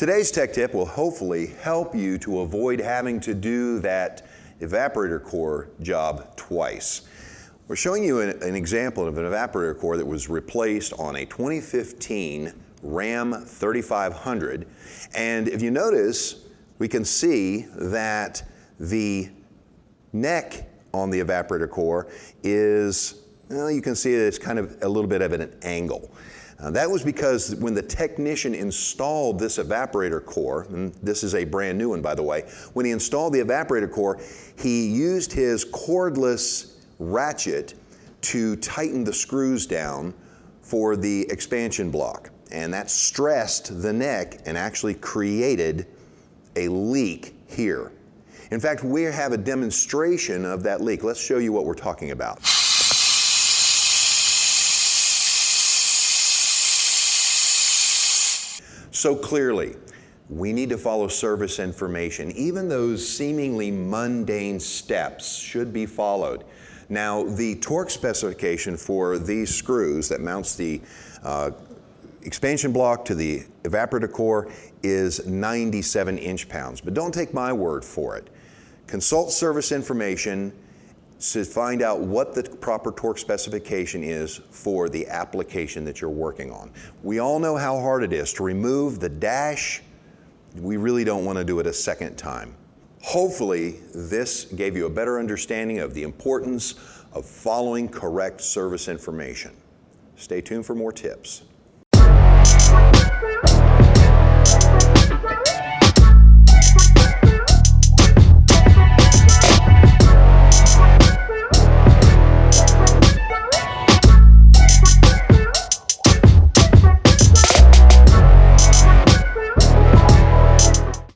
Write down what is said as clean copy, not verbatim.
Today's tech tip will hopefully help you to avoid having to do that evaporator core job twice. We're showing you an example of an evaporator core that was replaced on a 2015 Ram 3500. And if you notice, we can see that the neck on the evaporator core is, well, you can see that it's kind of a little bit of an angle. That was because when the technician installed this evaporator core, and this is a brand new one by the way, when he installed the evaporator core, he used his cordless ratchet to tighten the screws down for the expansion block. And that stressed the neck and actually created a leak here. In fact, we have a demonstration of that leak. Let's show you what we're talking about. So clearly, we need to follow service information. Even those seemingly mundane steps should be followed. Now, the torque specification for these screws that mounts the expansion block to the evaporator core is 97 inch-pounds, but don't take my word for it. Consult service information to find out what the proper torque specification is for the application that you're working on. We all know how hard it is to remove the dash. We really don't want to do it a second time. Hopefully, this gave you a better understanding of the importance of following correct service information. Stay tuned for more tips.